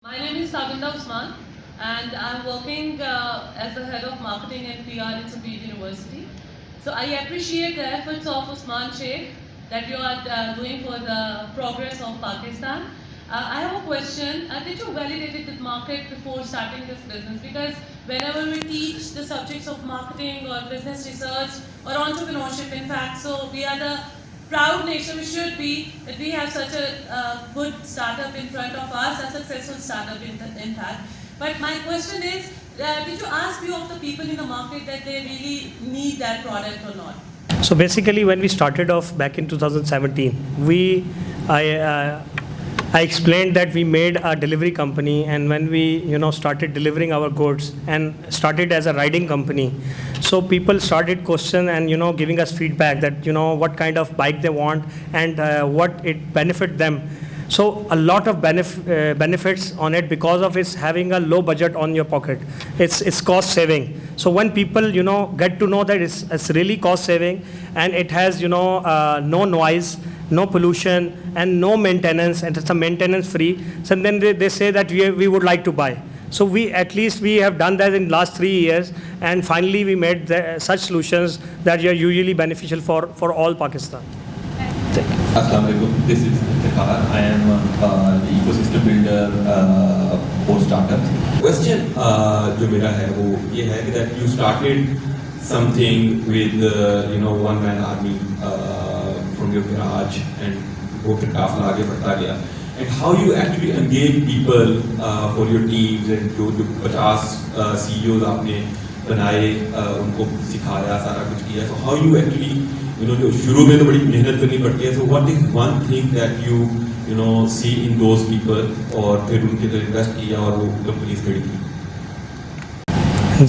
My name is Savinda Usman, and I'm working as the head of marketing and PR in Sangeet University. So I appreciate the efforts of Usman Sheikh that you are doing for the progress of Pakistan. I have a question. Did you validate the market before starting this business? Because whenever we teach the subjects of marketing or business research or entrepreneurship, in fact, so we are the proud nation we should be that we have such a good startup in front of us, a successful startup in fact. But my question is, did you ask few of the people in the market that they really need that product or not? So basically, when we started off back in 2017, I explained that we made a delivery company, and when we started delivering our goods and started as a riding company, so people started question and giving us feedback that what kind of bike they want and what it benefit them. So a lot of benefits on it because of its having a low budget on your pocket. It's cost saving. So when people get to know that it's really cost saving and it has no noise, no pollution and no maintenance, and it's a maintenance free, so then they say that we would like to buy. So we have done that in last 3 years, and finally we made such solutions that are usually beneficial for all Pakistan. Assalamu alaikum. This is Iftihar. I am the ecosystem builder for startups. Question जो मेरा है वो ये है कि that you started something with one man army from your garage and वो फिर काफला आगे बढ़ता गया. And how you actually engage people for your teams and जो 50 CEOs आपने बनाए उनको सिखाया सारा कुछ किया. So how you actually जो शुरू में तो बड़ी मेहनत करनी पड़ती है. So what is one thing that you see in those people और फिर उनके अंदर इन्वेस्ट किया और वो कंपनीज खड़ी की.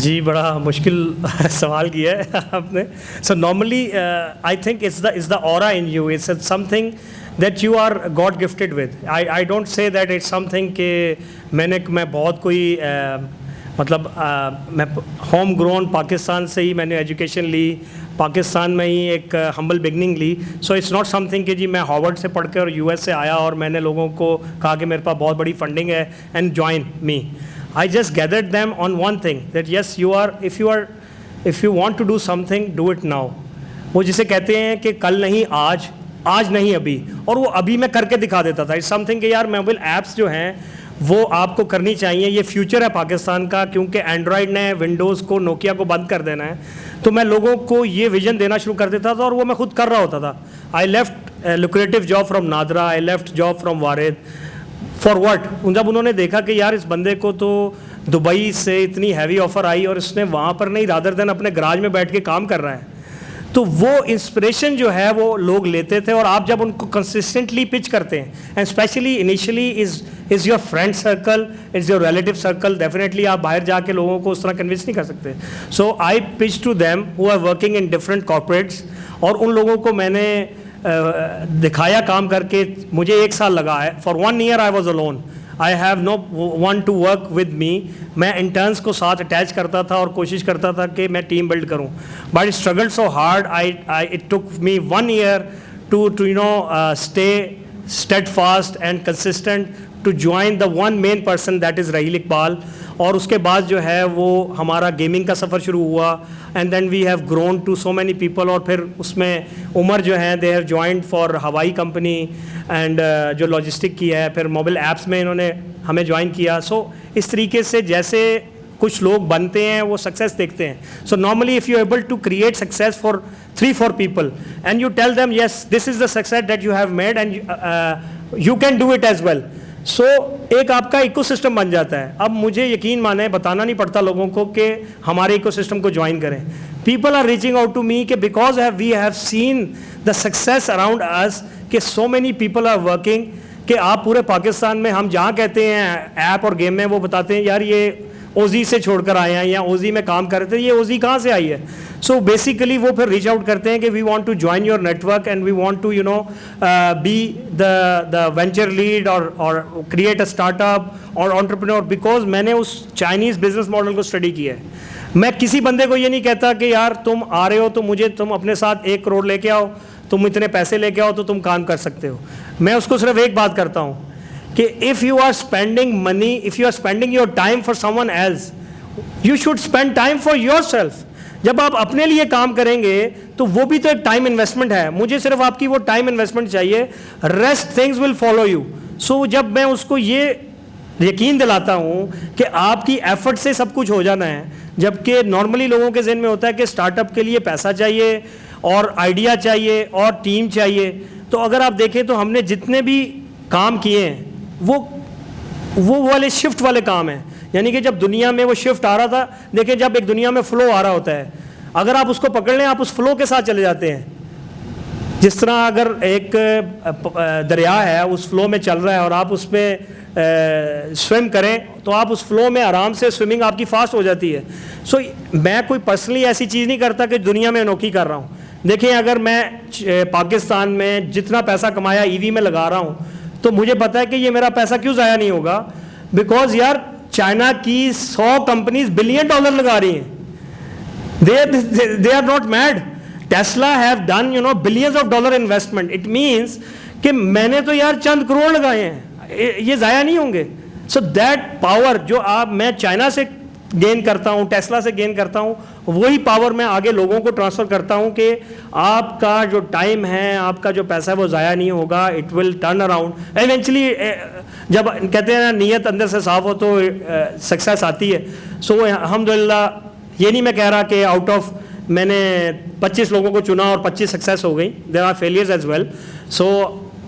जी बड़ा मुश्किल सवाल किया है आपने. So normally I think it's the aura in you. It's something that you are god gifted with. I don't say that it's something कि मैं बहुत कोई मैं होम ग्रोन पाकिस्तान से ही मैंने एजुकेशन ली, पाकिस्तान में ही एक हम्बल बिगनिंग ली. सो इट्स नॉट समथिंग कि जी मैं हार्वर्ड से पढ़ के और यूएस से आया और मैंने लोगों को कहा कि मेरे पास बहुत बड़ी फंडिंग है and join me. I just gathered them on one thing, that yes, if you want to do something, do it now. वो जिसे कहते हैं कि कल नहीं आज, आज नहीं अभी, और वो अभी मैं करके दिखा देता था. इट्स समथिंग कि यार मोबाइल ऐप्स जो हैं वो आपको करनी चाहिए. ये फ्यूचर है पाकिस्तान का, क्योंकि एंड्रॉयड ने विंडोज़ को नोकिया को बंद कर देना है. तो मैं लोगों को ये विजन देना शुरू कर देता था और वो मैं खुद कर रहा होता था. I left lucrative job from NADRA, I left job from Warid. For what? जब उन्होंने देखा कि यार इस बंदे को तो दुबई से इतनी हैवी ऑफ़र आई और इसने वहाँ पर नहीं, रादर देन अपने गराज में बैठ के काम कर रहा है, तो वो इंस्पिरेशन जो है वो लोग लेते थे. और आप जब उनको कंसिस्टेंटली पिच करते हैं, and specially initially is your friend circle, is your relative circle, definitely आप बाहर जाके लोगों को उस तरह कन्विंस नहीं कर सकते. So I pitch to them who are working in different corporates, और उन लोगों को मैंने दिखाया काम करके. मुझे 1 साल लगा है. For 1 year I was alone. I have no one to work with me. मैं इंटर्न्स को साथ अटैच करता था और कोशिश करता था कि मैं टीम बिल्ड करूं. But it struggle so hard. It took me 1 year to stay steadfast and consistent to join the one main person, that is राहील इकबाल. और उसके बाद जो है वो हमारा गेमिंग का सफ़र शुरू हुआ, and then we have grown to so many people. और फिर उसमें उमर जो हैं दे हैव जॉइंड फॉर हवाई कंपनी एंड जो लॉजिस्टिक की है, फिर मोबाइल ऐप्स में इन्होंने हमें ज्वाइन किया. सो इस तरीके से जैसे कुछ लोग बनते हैं वो सक्सेस देखते हैं. So normally if you able to create success for 3-4 people and you tell them yes, this is the success that you have made and you can do it as well. सो एक आपका ecosystem बन जाता है. अब मुझे यकीन माने, बताना नहीं पड़ता लोगों को कि हमारे इकोसिस्टम को ज्वाइन करें. People are reaching out to me कि because we have seen the success around us, कि so many people are working, कि आप पूरे पाकिस्तान में हम जहाँ कहते हैं ऐप और गेम में, वो बताते हैं यार ये ओजी से छोड़कर आए हैं या ओजी में काम कर रहे थे, ये ओजी कहाँ से आई है. सो बेसिकली वो फिर रीच आउट करते हैं कि we want to join your network and we want to be the venture lead और क्रिएट अ स्टार्टअप और एंटरप्रेन्योर. बिकॉज मैंने उस चाइनीज़ बिजनेस मॉडल को स्टडी किया है. मैं किसी बंदे को ये नहीं कहता कि यार तुम आ रहे हो तो तुम अपने साथ 1 करोड़ लेके आओ, तुम इतने पैसे लेके आओ तो तुम काम कर सकते हो. मैं उसको सिर्फ एक बात करता हूँ कि if you are spending money, if you are spending your time for someone else, you should spend time for yourself. जब आप अपने लिए काम करेंगे तो वो भी तो एक टाइम इन्वेस्टमेंट है। मुझे सिर्फ आपकी वो टाइम इन्वेस्टमेंट चाहिए, rest things will follow you. सो जब मैं उसको ये यकीन दिलाता हूँ कि आपकी एफर्ट से सब कुछ हो जाना है, जबकि नॉर्मली लोगों के ज़हन में होता है कि स्टार्टअप के लिए पैसा चाहिए और आइडिया चाहिए और टीम चाहिए। तो अगर आप देखें तो हमने जितने भी काम किए हैं वो वाले शिफ्ट वाले काम हैं। यानी कि जब दुनिया में वो शिफ्ट आ रहा था, देखिए जब एक दुनिया में फ़्लो आ रहा होता है, अगर आप उसको पकड़ लें आप उस फ्लो के साथ चले जाते हैं। जिस तरह अगर एक दरिया है उस फ्लो में चल रहा है और आप उसमें स्विम करें तो आप उस फ्लो में आराम से, स्विमिंग आपकी फास्ट हो जाती है। सो मैं कोई पर्सनली ऐसी चीज़ नहीं करता कि दुनिया में अनोखी कर रहा हूँ। देखिए अगर मैं पाकिस्तान में जितना पैसा कमाया ईवी में लगा रहा हूँ तो मुझे पता है कि ये मेरा पैसा क्यों ज़ाया नहीं होगा, बिकॉज यार चाइना की 100 कंपनीज $1 बिलियन लगा रही हैं। They are not mad. Tesla have done billions of dollar investment. It means कि मैंने तो यार चंद करोड़ लगाए हैं, ये ज़ाया नहीं होंगे। सो दैट पावर जो मैं चाइना से गेन करता हूँ, टेस्ला से गेन करता हूँ, वही पावर मैं आगे लोगों को ट्रांसफ़र करता हूँ कि आपका जो टाइम है, आपका जो पैसा है वो ज़ाया नहीं होगा। It will turn around eventually. जब कहते हैं ना नीयत अंदर से साफ़ हो तो सक्सेस आती है। सो अल्हम्दुलिल्लाह ये नहीं मैं कह रहा कि आउट ऑफ मैंने 25 लोगों को चुना और 25 सक्सेस हो गई, there are failures as well. So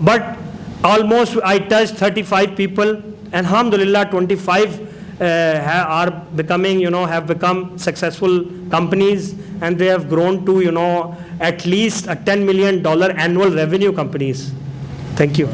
but almost I touch 35 people and अल्हम्दुलिल्लाह 25 are becoming, have become successful companies, and they have grown to, at least a $10 million annual revenue companies. Thank you.